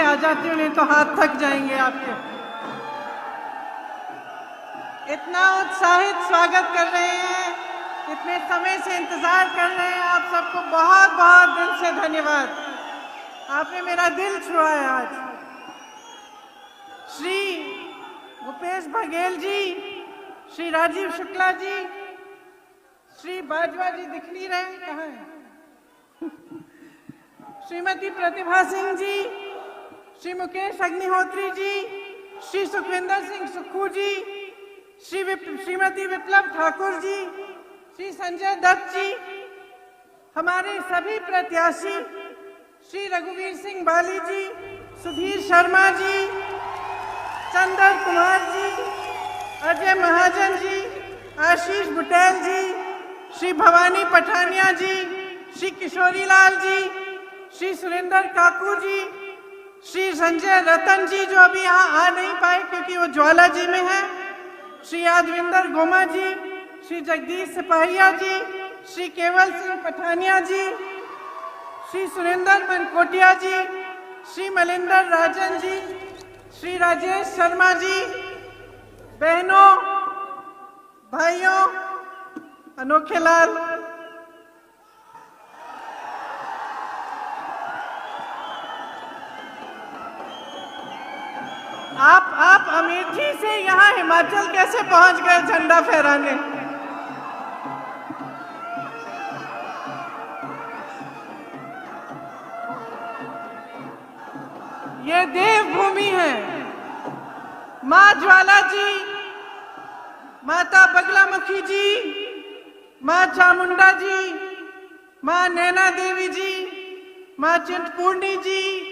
आ जाती हूँ, नहीं तो हाथ थक जाएंगे आपके। इतना उत्साहित स्वागत कर रहे हैं, इतने समय से इंतजार कर रहे हैं, आप सबको बहुत बहुत दिल से धन्यवाद। आपने मेरा दिल छुआ है आज। श्री भूपेश बघेल जी, श्री राजीव शुक्ला जी, श्री बाजवा जी दिख नहीं रहे, कहाँ हैं? श्रीमती प्रतिभा सिंह जी, श्री मुकेश अग्निहोत्री जी, श्री सुखविंदर सिंह सुक्खू जी, श्रीमती विप्लव ठाकुर जी, श्री संजय दत्त जी, हमारे सभी प्रत्याशी श्री रघुवीर सिंह बाली जी, सुधीर शर्मा जी, चंदर कुमार जी, अजय महाजन जी, आशीष बुटेल जी, श्री भवानी पठानिया जी, श्री किशोरी लाल जी, श्री सुरेंद्र काकू जी, श्री संजय रतन जी जो अभी यहाँ आ नहीं पाए क्योंकि वो ज्वाला जी में है, श्री यादविंदर गोमा जी, श्री जगदीश सिपाहिया जी, श्री केवल सिंह पठानिया जी, श्री सुरेंद्र मनकोटिया जी, श्री मलिंदर राजन जी, श्री राजेश शर्मा जी, बहनों भाइयों, अनोखे लाल, आप अमेठी से यहाँ हिमाचल कैसे पहुंच गए झंडा फहराने? ये देवभूमि है। माँ ज्वाला जी, माता बगलामुखी जी, माँ चामुंडा जी, माँ नैना देवी जी, माँ चिंतपूर्णी जी,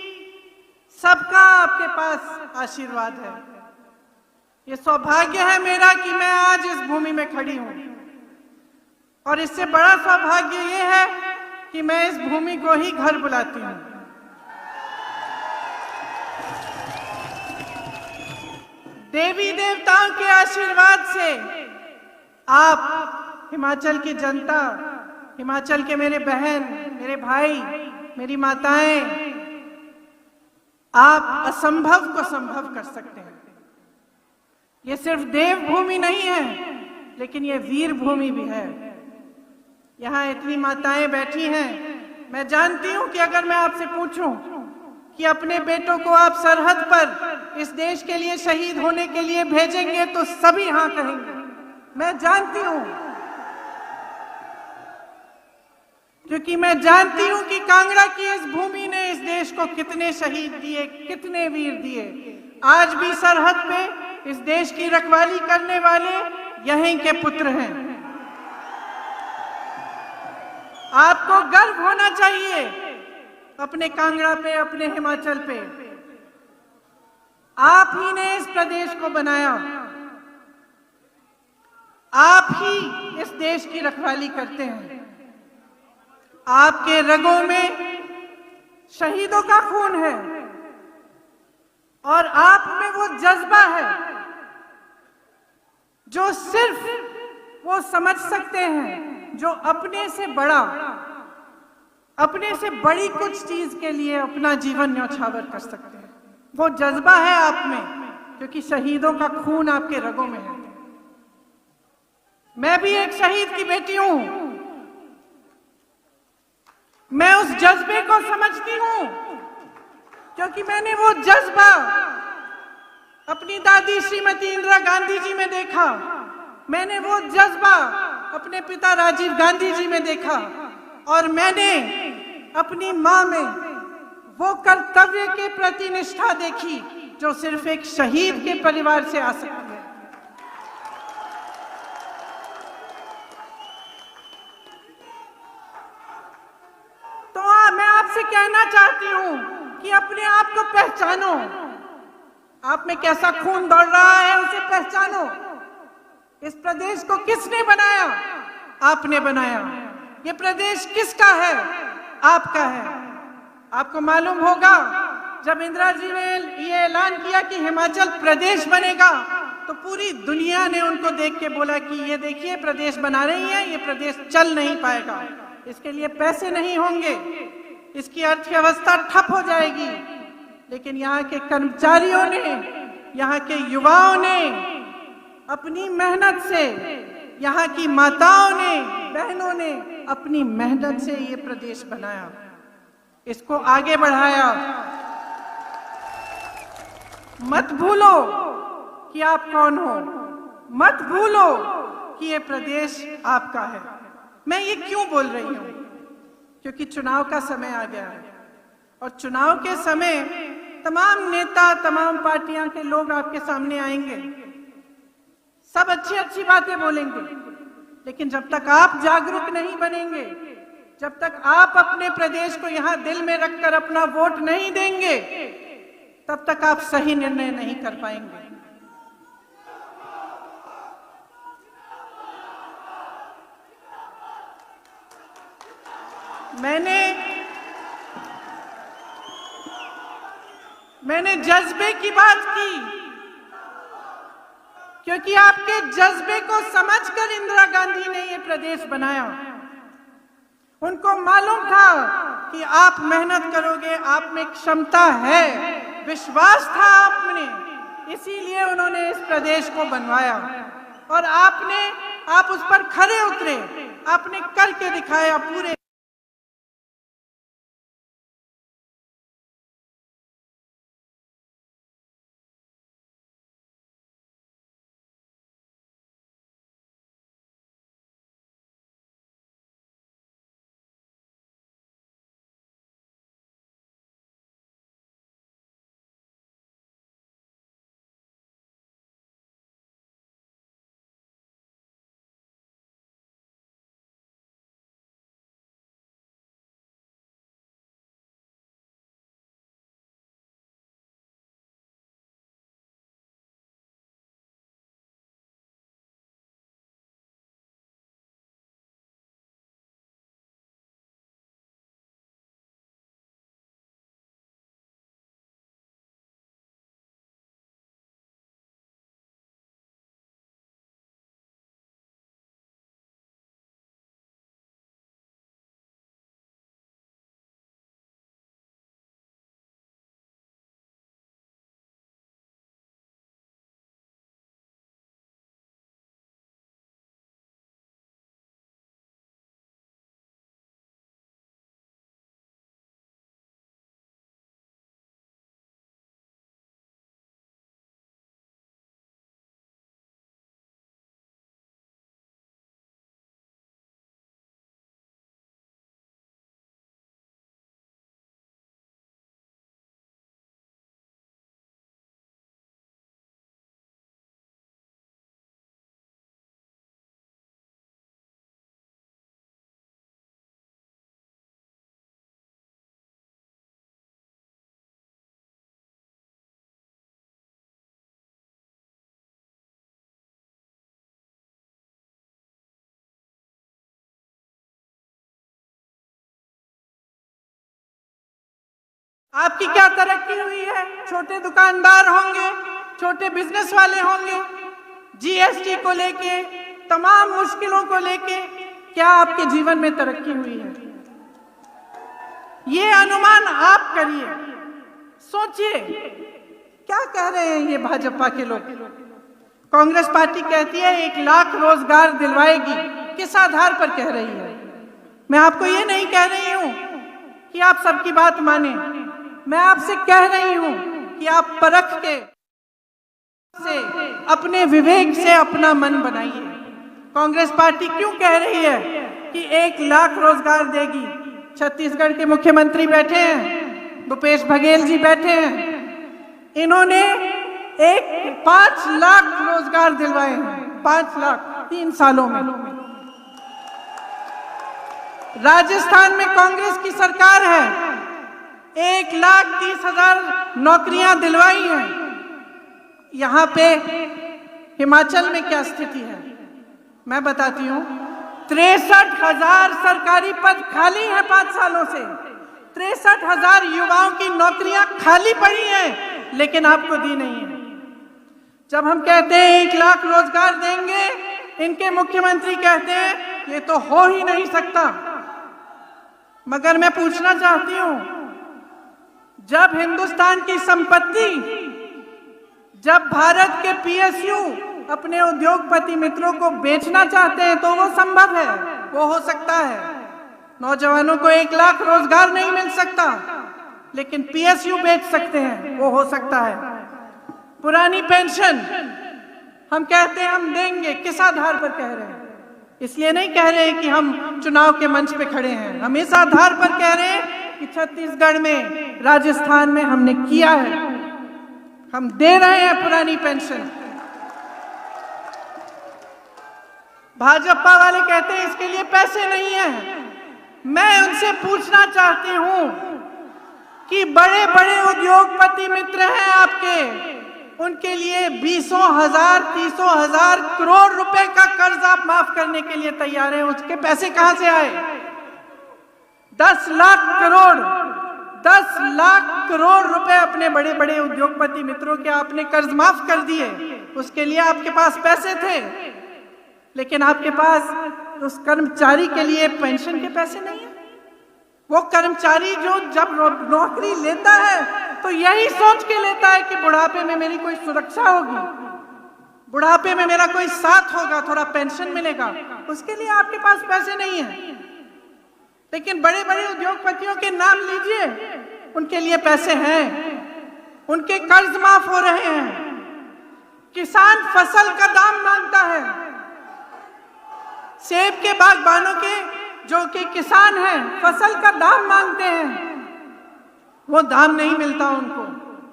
सबका आपके पास आशीर्वाद है। ये सौभाग्य है मेरा कि मैं आज इस भूमि में खड़ी हूं, और इससे बड़ा सौभाग्य ये है कि मैं इस भूमि को ही घर बुलाती हूं। देवी देवताओं के आशीर्वाद से आप, हिमाचल की जनता, हिमाचल के मेरे बहन, मेरे भाई, मेरी माताएं, आप असंभव को संभव कर सकते हैं। ये सिर्फ देवभूमि नहीं है, लेकिन ये वीर भूमि भी है। यहाँ इतनी माताएं बैठी हैं, मैं जानती हूं कि अगर मैं आपसे पूछूं कि अपने बेटों को आप सरहद पर इस देश के लिए शहीद होने के लिए भेजेंगे तो सभी हाँ कहेंगे। मैं जानती हूं, क्योंकि मैं जानती हूं कि कांगड़ा की इस भूमि ने इस देश को कितने शहीद दिए, कितने वीर दिए। आज भी सरहद पे इस देश की रखवाली करने वाले यहीं के पुत्र हैं। आपको गर्व होना चाहिए अपने कांगड़ा पे, अपने हिमाचल पे। आप ही ने इस प्रदेश को बनाया, आप ही इस देश की रखवाली करते हैं। आपके रगों में शहीदों का खून है, और आप में वो जज्बा है जो सिर्फ वो समझ सकते हैं जो अपने से बड़ा, अपने से बड़ी कुछ चीज के लिए अपना जीवन न्यौछावर कर सकते हैं। वो जज्बा है आप में, क्योंकि शहीदों का खून आपके रगों में है। मैं भी एक शहीद की बेटी हूं। मैं उस जज्बे को समझती हूं, क्योंकि मैंने वो जज्बा अपनी दादी श्रीमती इंदिरा गांधी जी में देखा, मैंने वो जज्बा अपने पिता राजीव गांधी जी में देखा, और मैंने अपनी मां में वो कर्तव्य के प्रति निष्ठा देखी जो सिर्फ एक शहीद के परिवार से आ सकती है। तो मैं आपसे कहना चाहती हूं कि अपने आप को पहचानो। आप में कैसा खून दौड़ रहा है उसे पहचानो। इस प्रदेश को किसने बनाया? आपने बनाया। ये प्रदेश किसका है? आपका है। आपको मालूम होगा जब इंदिरा जी ने ये ऐलान किया कि हिमाचल प्रदेश बनेगा, तो पूरी दुनिया ने उनको देख के बोला कि ये देखिए प्रदेश बना रही है, ये प्रदेश चल नहीं पाएगा, इसके लिए पैसे नहीं होंगे, इसकी अर्थव्यवस्था ठप हो जाएगी, लेकिन यहाँ के कर्मचारियों ने, यहाँ के युवाओं ने अपनी मेहनत से, यहाँ की माताओं ने, बहनों ने अपनी मेहनत से ये प्रदेश बनाया, इसको आगे बढ़ाया। मत भूलो कि आप कौन हो, मत भूलो कि ये प्रदेश आपका है। मैं ये क्यों बोल रही हूं? क्योंकि चुनाव का समय आ गया है और चुनाव के समय तमाम नेता, तमाम पार्टियां के लोग आपके सामने आएंगे, सब अच्छी अच्छी बातें बोलेंगे, लेकिन जब तक आप जागरूक नहीं बनेंगे, जब तक आप अपने प्रदेश को यहां दिल में रखकर अपना वोट नहीं देंगे, तब तक आप सही निर्णय नहीं कर पाएंगे। मैंने जज्बे की बात की, क्योंकि आपके जज्बे को समझकर इंदिरा गांधी ने ये प्रदेश बनाया। उनको मालूम था कि आप मेहनत करोगे, आप में क्षमता है, विश्वास था आप में, इसीलिए उन्होंने इस प्रदेश को बनवाया और आप उस पर खरे उतरे, आपने करके दिखाया। पूरे आपकी क्या तरक्की हुई है? छोटे दुकानदार होंगे, छोटे बिजनेस वाले होंगे, जीएसटी को लेके, तमाम मुश्किलों को लेके क्या आपके जीवन में तरक्की हुई है? ये अनुमान आप करिए, सोचिए क्या कह रहे हैं ये भाजपा के लोग। कांग्रेस पार्टी कहती है 1 लाख रोजगार दिलवाएगी, किस आधार पर कह रही है? मैं आपको ये नहीं कह रही हूं कि आप सबकी बात माने, मैं आपसे कह रही हूं कि आप परख के से, अपने विवेक से अपना मन बनाइए। कांग्रेस पार्टी क्यों कह रही है कि 1 लाख रोजगार देगी? छत्तीसगढ़ के मुख्यमंत्री बैठे हैं, भूपेश बघेल जी बैठे हैं, इन्होंने 5 लाख रोजगार दिलवाए हैं, 5 लाख 3 सालों में। राजस्थान में कांग्रेस की सरकार है, 1,30,000 नौकरियां दिलवाई हैं। यहां पे हिमाचल में क्या स्थिति है मैं बताती हूं। 63,000 सरकारी पद खाली हैं 5 सालों से, 63,000 युवाओं की नौकरियां खाली पड़ी हैं, लेकिन आपको दी नहीं है। जब हम कहते हैं 1 लाख रोजगार देंगे, इनके मुख्यमंत्री कहते हैं ये तो हो ही नहीं सकता। मगर मैं पूछना चाहती हूं, जब हिंदुस्तान की संपत्ति, जब भारत के पीएसयू अपने उद्योगपति मित्रों को बेचना चाहते हैं तो वो संभव है, वो हो सकता है। नौजवानों को 1 लाख रोजगार नहीं मिल सकता, लेकिन पीएसयू बेच सकते हैं, वो हो सकता है। पुरानी पेंशन हम कहते हैं हम देंगे, किस आधार पर कह रहे हैं? इसलिए नहीं कह रहे हैं कि हम चुनाव के मंच पे खड़े हैं, हम इस आधार पर कह रहे हैं कि छत्तीसगढ़ में, राजस्थान में हमने किया है, हम दे रहे हैं पुरानी पेंशन। भाजपा वाले कहते हैं इसके लिए पैसे नहीं है। मैं उनसे पूछना चाहती हूं कि बड़े बड़े उद्योगपति मित्र हैं आपके, उनके लिए 20,000 30,000 करोड़ रुपए का कर्ज आप माफ करने के लिए तैयार हैं, उसके पैसे कहां से आए? 10 लाख करोड़ रुपए अपने बड़े बड़े उद्योगपति मित्रों के आपने कर्ज माफ कर दिए। उसके लिए आपके पास पैसे थे, लेकिन आपके पास उस कर्मचारी के लिए पेंशन के पैसे नहीं है। वो कर्मचारी जो जब नौकरी लेता है तो यही सोच के लेता है कि बुढ़ापे में मेरी कोई सुरक्षा होगी, बुढ़ापे में मेरा कोई साथ होगा, थोड़ा पेंशन मिलेगा, उसके लिए आपके पास पैसे नहीं है। लेकिन बड़े बड़े उद्योगपतियों के नाम लीजिए, उनके लिए पैसे हैं, उनके कर्ज माफ हो रहे हैं। किसान फसल का दाम मांगता है, सेब के बागबानों के जो कि किसान हैं फसल का दाम मांगते हैं, वो दाम नहीं मिलता उनको।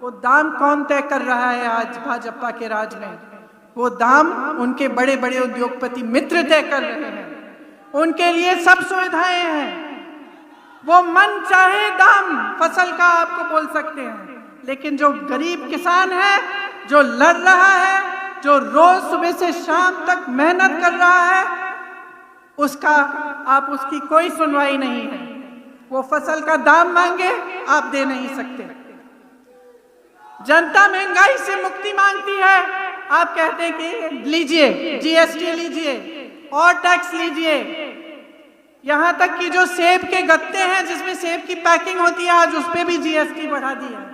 वो दाम कौन तय कर रहा है आज भाजपा के राज में? वो दाम उनके बड़े बड़े उद्योगपति मित्र तय कर रहे हैं, उनके लिए सब सुविधाएं हैं। वो मन चाहे दाम फसल का आपको बोल सकते हैं, लेकिन जो गरीब किसान है, जो लड़ रहा है, जो रोज सुबह से शाम तक मेहनत कर रहा है, उसका आप उसकी कोई सुनवाई नहीं है। वो फसल का दाम मांगे, आप दे नहीं सकते। जनता महंगाई से मुक्ति मांगती है, आप कहते हैं कि लीजिए जीएसटी लीजिए और टैक्स लीजिए। यहां तक कि जो सेब के गत्ते हैं जिसमें सेब की पैकिंग होती है, आज उस पर भी जीएसटी बढ़ा दिया।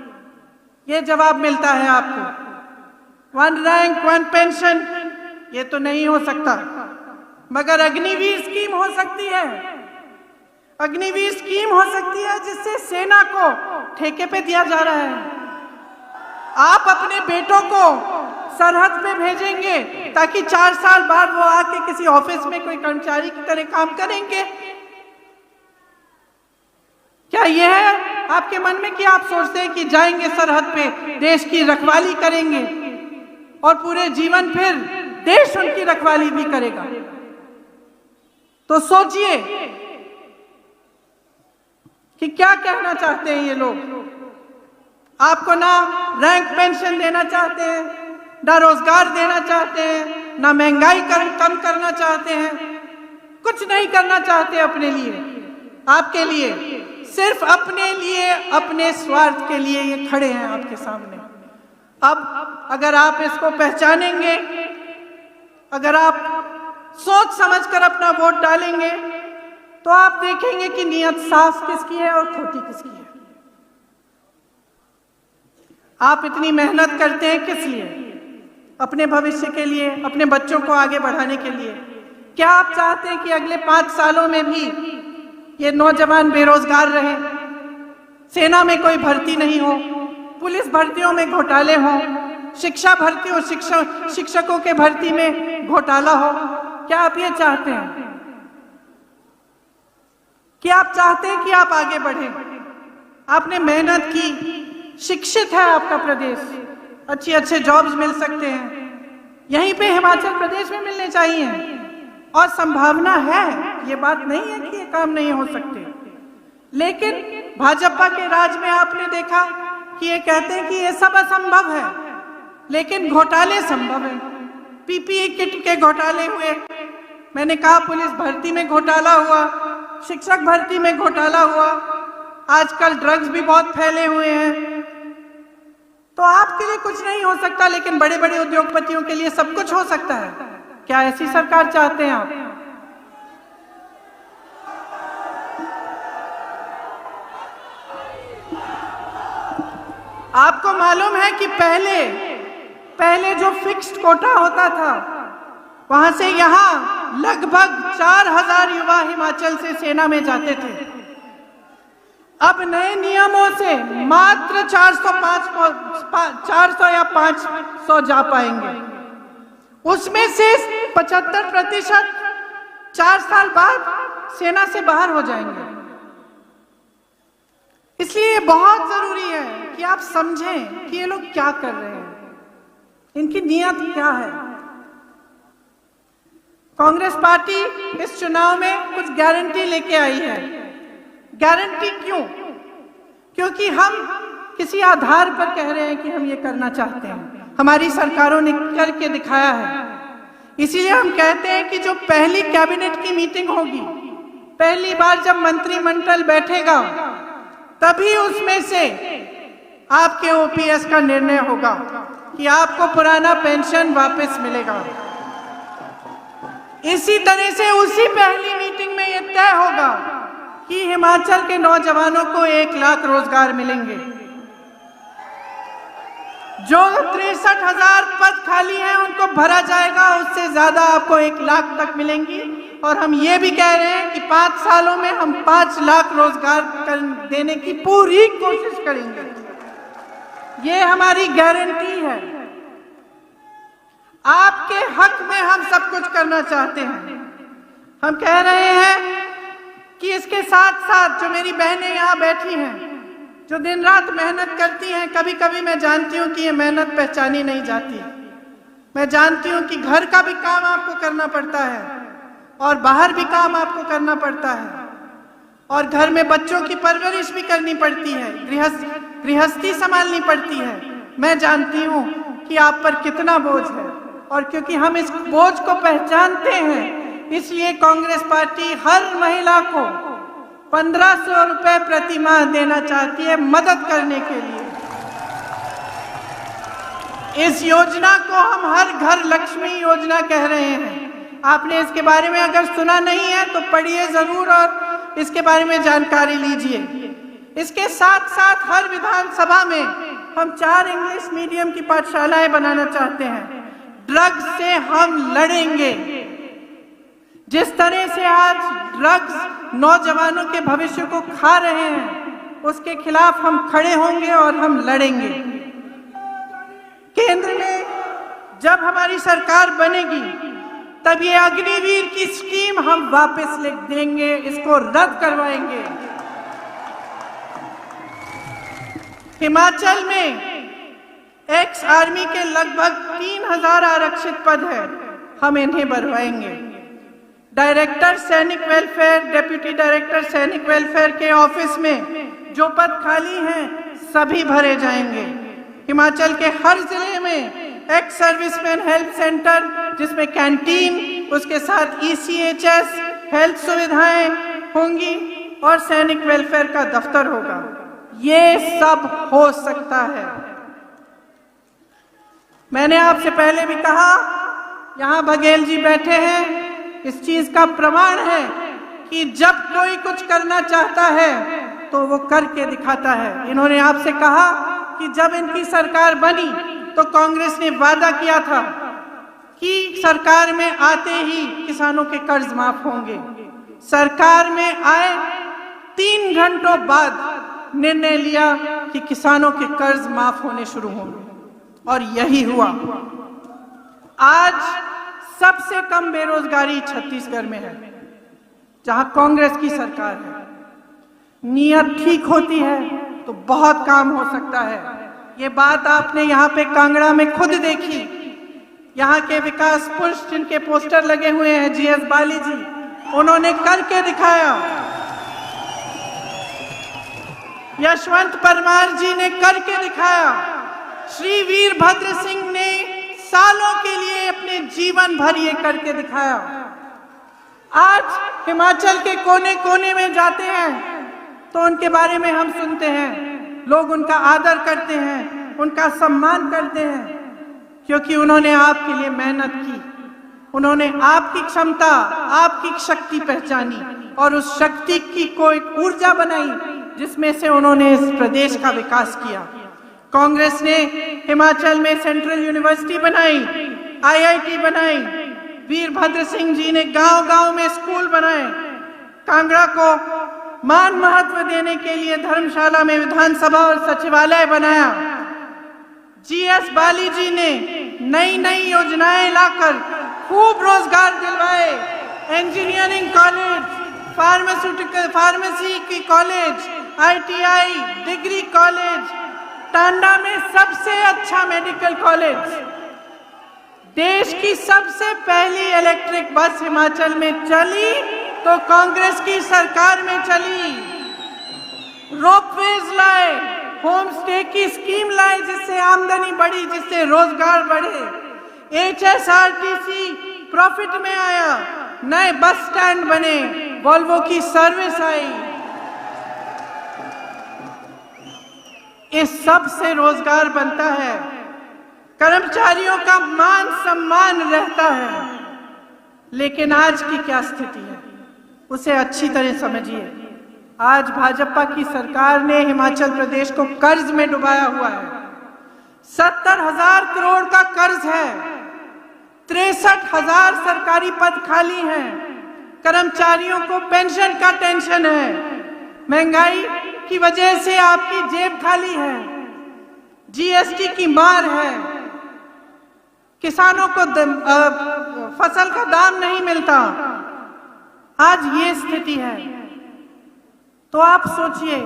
ये जवाब मिलता है आपको। 1 रैंक 1 पेंशन, ये तो नहीं हो सकता, मगर अग्निवीर स्कीम हो सकती है। अग्निवीर स्कीम हो सकती है जिससे सेना को ठेके पे दिया जा रहा है। आप अपने बेटों को सरहद पे भेजेंगे ताकि 4 साल बाद वो आके किसी ऑफिस में कोई कर्मचारी की तरह काम करेंगे। क्या यह है आपके मन में कि आप सोचते हैं कि जाएंगे सरहद पे, देश की रखवाली करेंगे और पूरे जीवन फिर देश उनकी रखवाली भी करेगा? तो सोचिए कि क्या कहना चाहते हैं ये लोग। आपको ना रैंक पेंशन देना चाहते हैं, ना रोजगार देना चाहते हैं, ना महंगाई कम करना चाहते हैं, कुछ नहीं करना चाहते अपने लिए, आपके लिए, सिर्फ अपने लिए, अपने स्वार्थ के लिए ये खड़े हैं आपके सामने। अब अगर आप इसको पहचानेंगे, अगर आप सोच समझकर अपना वोट डालेंगे, तो आप देखेंगे कि नियत साफ किसकी है और खोटी किसकी है। आप इतनी मेहनत करते हैं किस लिए? अपने भविष्य के लिए, अपने बच्चों को आगे बढ़ाने के लिए। क्या आप चाहते हैं कि अगले 5 सालों में भी ये नौजवान बेरोजगार रहे, सेना में कोई भर्ती नहीं हो, पुलिस भर्तियों में घोटाले हो, शिक्षा भर्ती हो, शिक्षकों के भर्ती में घोटाला हो? क्या आप ये चाहते हैं? क्या आप चाहते हैं कि आप आगे बढ़ें? आपने मेहनत की, शिक्षित है आपका प्रदेश, अच्छे जॉब्स मिल सकते हैं, यहीं पे हिमाचल प्रदेश में मिलने चाहिए और संभावना है। ये बात नहीं है कि ये काम नहीं हो सकते, लेकिन भाजपा के राज में आपने देखा कि ये कहते हैं कि ये सब असंभव है, लेकिन घोटाले संभव है। पीपीई किट के घोटाले हुए, मैंने कहा पुलिस भर्ती में घोटाला हुआ, शिक्षक भर्ती में घोटाला हुआ, आजकल ड्रग्स भी बहुत फैले हुए हैं। तो आपके लिए कुछ नहीं हो सकता, लेकिन बड़े बड़े उद्योगपतियों के लिए सब कुछ हो सकता है। क्या ऐसी सरकार चाहते हैं आप? मालूम है कि पहले जो फिक्स्ड कोटा होता था, वहां से यहां लगभग 4000 युवा हिमाचल से सेना में जाते थे। अब नए नियमों से मात्र 400 या 500 जा पाएंगे। उसमें से 75% 4 साल बाद सेना से बाहर हो जाएंगे। इसलिए बहुत जरूरी है कि आप समझें कि ये लोग क्या कर रहे हैं, इनकी नीयत क्या है। कांग्रेस पार्टी इस चुनाव में कुछ गारंटी लेके आई है। गारंटी क्यों? क्योंकि हम किसी आधार पर कह रहे हैं कि हम ये करना चाहते हैं, हमारी सरकारों ने करके दिखाया है। इसीलिए हम कहते हैं कि जो पहली कैबिनेट की मीटिंग होगी, पहली बार जब मंत्रिमंडल बैठेगा, तभी उसमें से आपके ओपीएस का निर्णय होगा कि आपको पुराना पेंशन वापस मिलेगा। इसी तरह से उसी पहली मीटिंग में यह तय होगा कि हिमाचल के नौजवानों को 1 लाख रोजगार मिलेंगे। जो 63,000 पद खाली हैं उनको भरा जाएगा, उससे ज्यादा आपको 1 लाख तक मिलेंगी। और हम ये भी कह रहे हैं कि 5 सालों में हम 5 लाख रोजगार देने की पूरी कोशिश करेंगे। ये हमारी गारंटी है। आपके हक में हम सब कुछ करना चाहते हैं। हम कह रहे हैं कि इसके साथ साथ जो मेरी बहनें यहाँ बैठी हैं, जो दिन रात मेहनत करती हैं, कभी कभी मैं जानती हूँ कि ये मेहनत पहचानी नहीं जाती। मैं जानती हूँ कि घर का भी काम आपको करना पड़ता है और बाहर भी काम आपको करना पड़ता है, और घर में बच्चों की परवरिश भी करनी पड़ती है, गृहस्थी संभालनी पड़ती है। मैं जानती हूँ कि आप पर कितना बोझ है, और क्योंकि हम इस बोझ को पहचानते हैं, इसलिए कांग्रेस पार्टी हर महिला को 1500 रुपए प्रति माह देना चाहती है मदद करने के लिए। इस योजना को हम हर घर लक्ष्मी योजना कह रहे हैं। आपने इसके बारे में अगर सुना नहीं है तो पढ़िए जरूर और इसके बारे में जानकारी लीजिए। इसके साथ साथ हर विधानसभा में हम 4 इंग्लिश मीडियम की पाठशालाएं बनाना चाहते हैं। ड्रग्स से हम लड़ेंगे। जिस तरह से आज ड्रग्स नौजवानों के भविष्य को खा रहे हैं, उसके खिलाफ हम खड़े होंगे और हम लड़ेंगे। केंद्र में जब हमारी सरकार बनेगी, तब ये अग्निवीर की स्कीम हम वापस लिख देंगे, इसको रद्द करवाएंगे। हिमाचल में एक्स आर्मी के लगभग 3000 आरक्षित पद है, हम इन्हें भरवाएंगे। डायरेक्टर सैनिक वेलफेयर, डिप्टी डायरेक्टर सैनिक वेलफेयर के ऑफिस में जो पद खाली हैं, सभी भरे जाएंगे। हिमाचल के हर जिले में एक्स सर्विसमैन हेल्थ सेंटर, जिसमें कैंटीन, उसके साथ ECHS हेल्थ सुविधाएं होंगी और सैनिक वेलफेयर का दफ्तर होगा। ये सब हो सकता है। मैंने आपसे पहले भी कहा, यहाँ बघेल जी बैठे हैं, इस चीज का प्रमाण है कि जब कोई कुछ करना चाहता है तो वो करके दिखाता है। इन्होंने आपसे कहा कि जब इनकी सरकार बनी तो कांग्रेस ने वादा किया था कि सरकार में आते ही किसानों के कर्ज माफ होंगे। सरकार में आए 3 घंटों बाद निर्णय लिया कि किसानों के कर्ज माफ होने शुरू होंगे, और यही हुआ। आज सबसे कम बेरोजगारी छत्तीसगढ़ में है, जहां कांग्रेस की सरकार है। नीयत ठीक होती है तो बहुत काम हो सकता है। ये बात आपने यहाँ पे कांगड़ा में खुद देखी। यहाँ के विकास पुरुष जिनके पोस्टर लगे हुए हैं, GS बाली जी, उन्होंने करके दिखाया। यशवंत परमार जी ने करके दिखाया। श्री वीरभद्र सिंह ने सालों के लिए अपने जीवन भर ये करके दिखाया। आज हिमाचल के कोने कोने में जाते हैं तो उनके बारे में हम सुनते हैं, लोग उनका आदर करते हैं, उनका सम्मान करते हैं, क्योंकि उन्होंने आपके लिए मेहनत की। उन्होंने आपकी क्षमता, आपकी शक्ति पहचानी और उस शक्ति की को एक ऊर्जा बनाई, जिसमें से उन्होंने इस प्रदेश का विकास किया। कांग्रेस ने हिमाचल में सेंट्रल यूनिवर्सिटी बनाई, IIT बनाई। वीरभद्र सिंह जी ने गांव-गांव में स्कूल बनाए। कांगड़ा को मान महत्व देने के लिए धर्मशाला में विधानसभा और सचिवालय बनाया। GS बाली जी ने नई नई योजनाएं लाकर खूब रोजगार दिलवाए। इंजीनियरिंग कॉलेज, फार्मेसी की college, ITI, degree college, Tanda में सबसे अच्छा मेडिकल कॉलेज। देश की सबसे पहली इलेक्ट्रिक बस हिमाचल में चली तो कांग्रेस की सरकार में चली। रोपवेज लाए, होम स्टे की स्कीम लाए जिससे आमदनी बढ़ी, जिससे रोजगार बढ़े। HSRTC प्रॉफिट में आया, नए बस स्टैंड बने, वॉल्वो की सर्विस आई। इस सब से रोजगार बनता है, कर्मचारियों का मान सम्मान रहता है। लेकिन आज की क्या स्थिति है उसे अच्छी तरह समझिए। आज भाजपा की सरकार ने हिमाचल प्रदेश को कर्ज में डुबाया हुआ है। 70,000 करोड़ का कर्ज है। 63,000 सरकारी पद खाली हैं। कर्मचारियों को पेंशन का टेंशन है। महंगाई की वजह से आपकी जेब खाली है। GST की मार है। किसानों को फसल का दाम नहीं मिलता। आज ये स्थिति है। तो आप सोचिए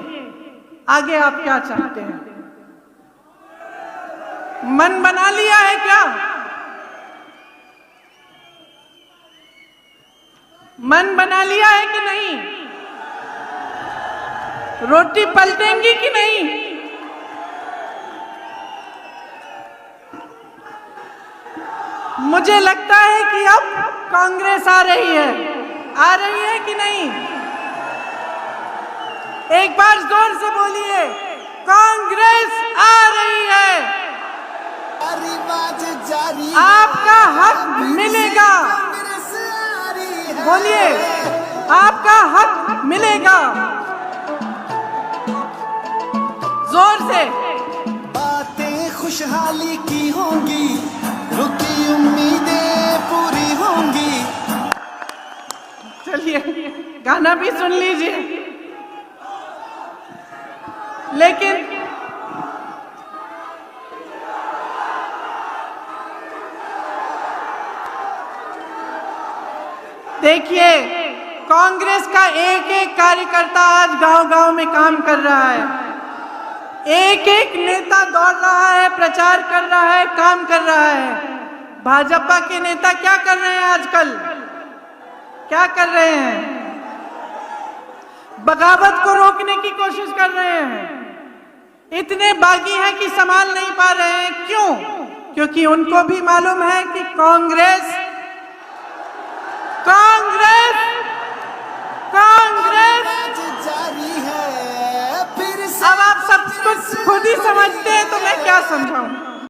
आगे आप क्या चाहते हैं? मन बना लिया है क्या? मन बना लिया है कि नहीं? रोटी पलटेंगी कि नहीं? मुझे लगता है कि अब कांग्रेस आ रही है कि नहीं? एक बार जोर से बोलिए, कांग्रेस आ रही है। आपका हक मिलेगा। बोलिए, आपका हक मिलेगा। जोर से। बातें खुशहाली की होंगी, रुकी उम्मीदें पूरी होंगी। चलिए गाना भी सुन लीजिए। लेकिन देखिए, कांग्रेस का एक एक कार्यकर्ता आज गांव-गांव में काम कर रहा है। एक एक नेता दौड़ रहा है, प्रचार कर रहा है, काम कर रहा है। भाजपा के नेता क्या कर रहे हैं आजकल? क्या कर रहे हैं? बगावत को रोकने की कोशिश कर रहे हैं। इतने बागी हैं कि संभाल नहीं पा रहे हैं। क्यों? क्योंकि उनको भी मालूम है कि कांग्रेस जारी है। फिर से अब आप सब कुछ खुद ही समझते हैं तो मैं क्या समझाऊं?